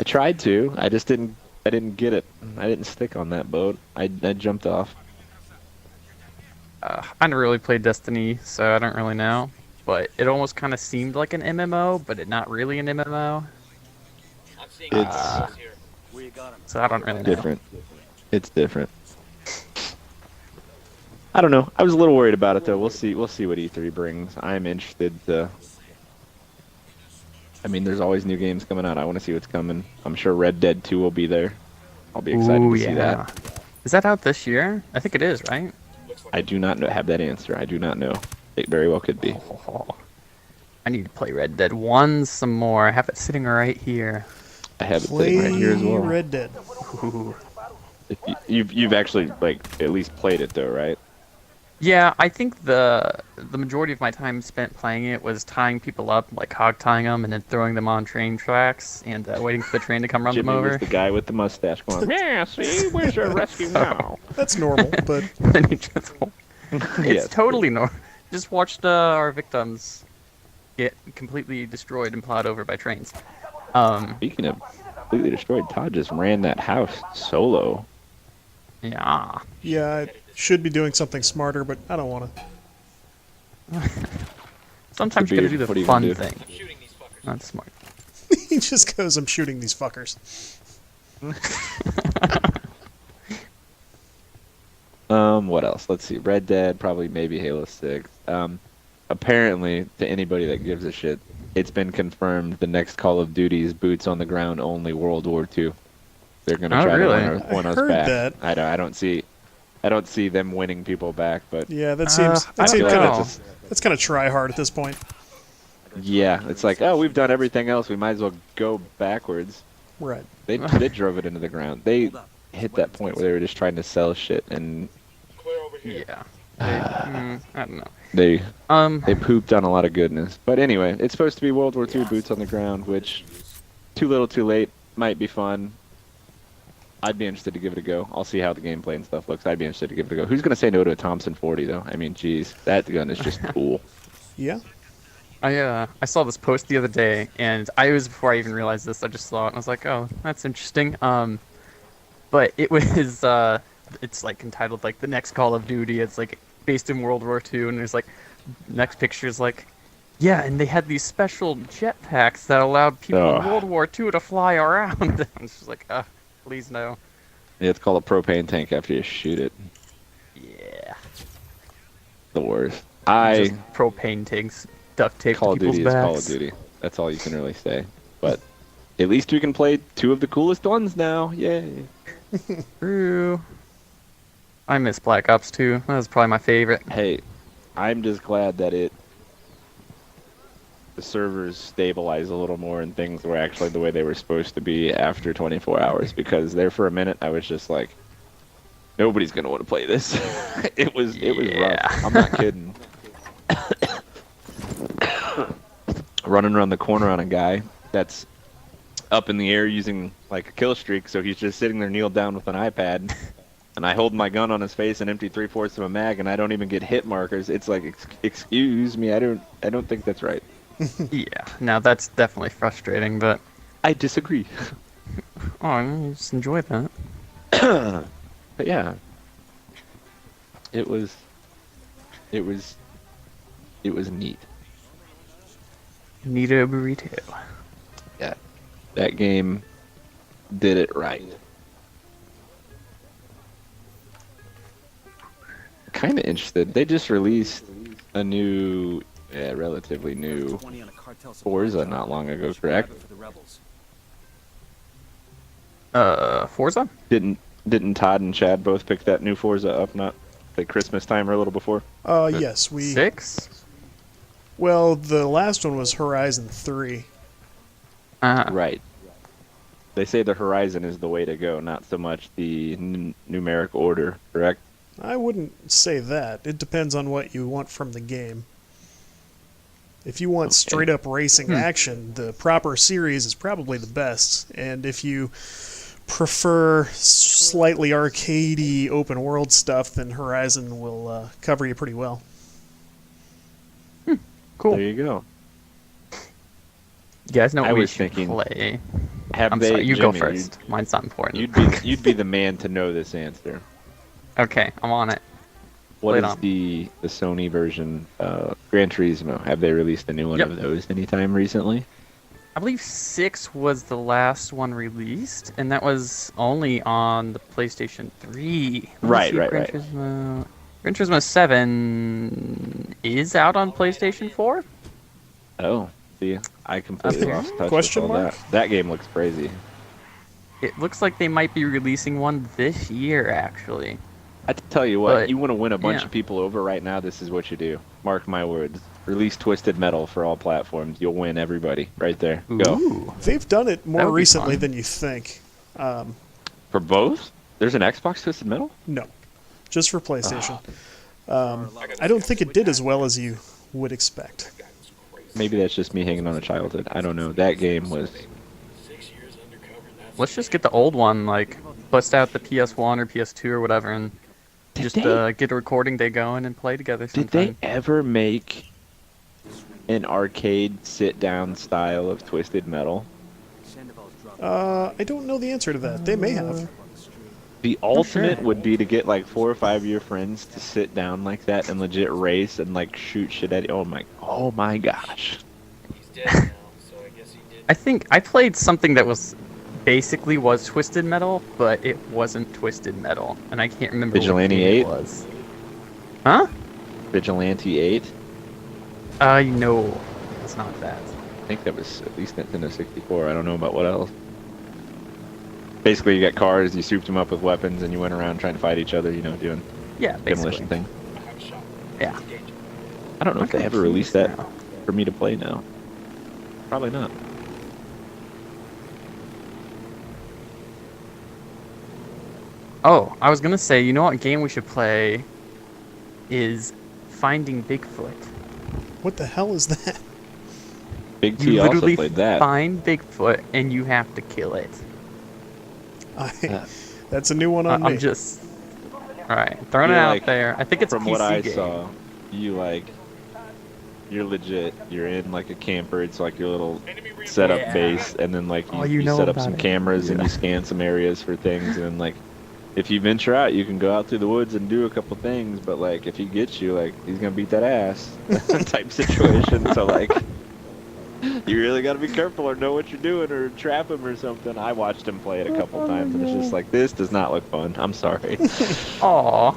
I tried to. I just didn't. I didn't get it. I didn't stick on that boat. I jumped off. I never really played Destiny, so I don't really know. But it almost kind of seemed like an MMO, but it not really an MMO. It's Uh, so I don't really know. different. It's different. I don't know. I was a little worried about it though. We'll see. We'll see what E3 brings. I'm interested to. I mean, there's always new games coming out. I want to see what's coming. I'm sure Red Dead 2 will be there. I'll be excited Ooh, to see yeah. that. Is that out this year? I think it is, right? I do not know, have that answer. I do not know. It very well could be. Oh, I need to play Red Dead 1 some more. I have it sitting right here. I have it sitting right here as Play well. Red Dead. Ooh. If you've actually like at least played it though, right? Yeah, I think the majority of my time spent playing it was tying people up, like hog tying them, and then throwing them on train tracks and waiting for the train to come run them Jimmy was over. the guy with the mustache going, yeah, see, where's your rescue now? That's normal, but Then you just, it's Yes. totally normal. Just watched our victims get completely destroyed and plowed over by trains. Speaking of completely destroyed, Todd just ran that house solo. Yeah. yeah, I should be doing something smarter, but I don't want to. Sometimes you gotta do What are the you gonna fun do? thing. That's smart. He just goes, I'm shooting these fuckers. What else? Let's see. Red Dead, probably maybe Halo 6. Apparently, to anybody that gives a shit, it's been confirmed the next Call of Duty is boots on the ground only World War II. They're gonna Oh, try really? to win us heard back. that. I don't see them winning people back, but Yeah, that seems I that seems feel like kind that's of that's kind of try hard at this point. yeah, it's like, oh, we've done everything else. We might as well go backwards. Right. They drove it into the ground. They hit that point where they were just trying to sell shit, and Yeah. I don't know. they Um, they pooped on a lot of goodness. But anyway, it's supposed to be World War II boots on the ground, which too little, too late. Might be fun. I'd be interested to give it a go. I'll see how the gameplay and stuff looks. I'd be interested to give it a go. Who's gonna say no to a Thompson 40 though? I mean, geez, that gun is just cool. Yeah. I saw this post the other day, and before I even realized this, I just saw it and I was like, oh, that's interesting. But it was it's like entitled like the next Call of Duty. It's like based in World War II, and there's like next picture is like, yeah, and they had these special jetpacks that allowed people in Oh. World War II to fly around. I was just like, please no. Yeah, it's called a propane tank after you shoot it. Yeah. The worst. Just propane tanks duct tape Call to of people's Duty is backs. Call of Duty. That's all you can really say. But at least we can play two of the coolest ones now. Yay. True. I miss Black Ops 2. That was probably my favorite. Hey, I'm just glad that the servers stabilize a little more and things were actually the way they were supposed to be after 24 hours, because there for a minute I was just like, nobody's gonna want to play this. It was Yeah. rough. I'm not kidding. Running around the corner on a guy that's up in the air using like a kill streak, so he's just sitting there kneeled down with an iPad, and I hold my gun on his face and empty 3/4 of a mag, and I don't even get hit markers. It's like, excuse me, I don't think that's right. Yeah. Now that's definitely frustrating, but I disagree. oh, you just enjoy that. But yeah, it was neat. Nito burrito. Yeah, that game did it right. Kind of interested. They just released a new, relatively new Forza not long ago, correct? Forza? Didn't Todd and Chad both pick that new Forza up not like Christmas time or a little before? Yes, we. 6? Well, the last one was Horizon 3. Right. They say the Horizon is the way to go, not so much the numeric order, correct? I wouldn't say that. It depends on what you want from the game. If you want straight up racing action, the proper series is probably the best. And if you prefer slightly arcadey open world stuff, then Horizon will cover you pretty well. Cool. There you go. You guys know I what we was should thinking- play? Have I'm they? sorry, you go Jimmy, first. Mine's not important. You'd be the man to know this answer. Okay, I'm on it. What Play it is on. the Sony version Gran Turismo? Have they released a new one Yep. of those anytime recently? I believe 6 was the last one released, and that was only on the PlayStation 3. Let me Right, see if right, Gran right. Turismo... Gran Turismo 7 is out on PlayStation 4? Oh, see, I completely Apparently. lost touch Question with all mark? that. That game looks crazy. It looks like they might be releasing one this year, actually. I tell you what, But, you want to win a bunch yeah. of people over right now, this is what you do. Mark my words. Release Twisted Metal for all platforms. You'll win everybody right there. Go. Ooh. They've done it That more would be recently fun. than you think. For both? There's an Xbox Twisted Metal? No, just for PlayStation. I don't think it did as well as you would expect. Maybe that's just me hanging on a childhood. I don't know. That game was... Let's just get the old one, like, bust out the PS1 or PS2 or whatever, and just get a recording day going and play together Did sometime. they ever make an arcade sit-down style of Twisted Metal? I don't know the answer to that. They may have. The ultimate sure. would be to get like 4 or 5 of your friends to sit down like that and legit race and like shoot shit at you. Oh my gosh. He's dead now, so I guess he did. I think I played something that was basically was Twisted Metal, but it wasn't Twisted Metal, and I can't remember Vigilante what game 8? it was. Huh? Vigilante 8? No, it's not that. I think that was at least Nintendo 64. I don't know about what else. Basically, you got cars, you souped them up with weapons, and you went around trying to fight each other, you know, doing Yeah, demolition basically. thing. Yeah. I don't know if they ever released that for me to play now. Probably not. Oh, I was gonna say, you know what game we should play is Finding Bigfoot. What the hell is that? Big T You also literally played that. find Bigfoot and you have to kill it. That's a new one on me. I'm just... Alright, throwing it You're out like, there. I think it's a From PC what I game. saw, you're legit. You're in like a camper. It's like your little setup Yeah. base, and then like Oh, you you know set up about some it. cameras and Yeah. you scan some areas for things, and then like if you venture out, you can go out through the woods and do a couple things. But like if he gets you, like he's gonna beat that ass type situation. So like you really gotta be careful or know what you're doing or trap him or something. I watched him play it a couple times, and it's just like this does not look fun. I'm sorry. Aw.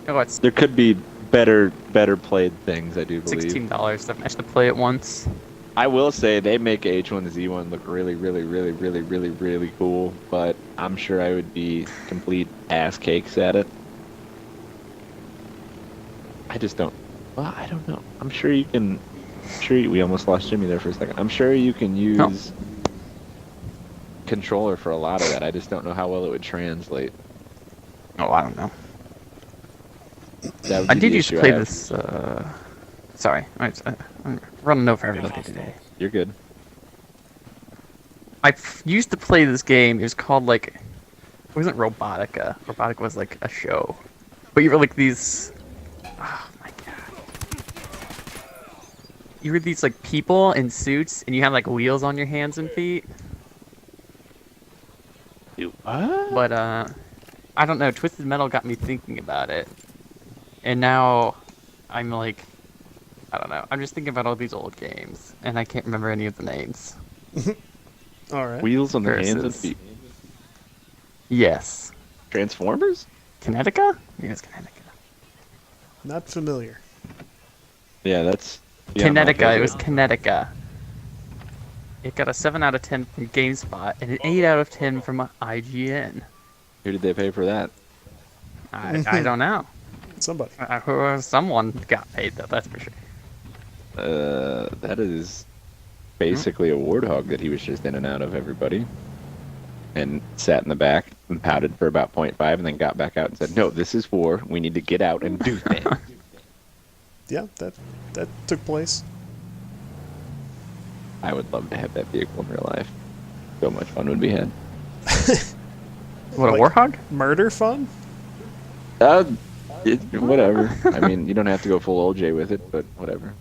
Oh, it's There could be better played things, I do believe. $16 to manage to play it once. I will say they make H1Z1 look really cool, but I'm sure I would be complete ass cakes at it. I just don't. Well, I don't know. I'm sure you can. We almost lost Jimmy there for a second. I'm sure you can use controller for a lot of that. I just don't know how well it would translate. Oh, I don't know. That would I be did the used to issue I play have. this, sorry. I'm running over everybody today. You're good. Used to play this game. It was called, like... It wasn't Robotica. Robotica was, like, a show. But you were, like, these... Oh, my God. You were these, like, people in suits, and you had, like, wheels on your hands and feet. What? But, I don't know. Twisted Metal got me thinking about it. And now, I'm like... I don't know. I'm just thinking about all these old games, and I can't remember any of the names. All right. Wheels on the hands and Versus- feet. Yes. Transformers? Kinetica? Yes, Kinetica. Not familiar. Yeah, that's. beyond my Kinetica. It was budget. Kinetica. It got a 7 out of 10 from GameSpot and an 8 out of 10 from IGN. Who did they pay for that? I don't know. Somebody. Someone got paid though, that's for sure. That is basically a warthog that he was just in and out of everybody. And sat in the back and pouted for about 0.5 and then got back out and said, no, this is war. We need to get out and do things. Yeah, that took place. I would love to have that vehicle in real life. So much fun would be had. What, a Like- Warthog? Murder fun? Whatever. I mean, you don't have to go full OJ with it, but whatever.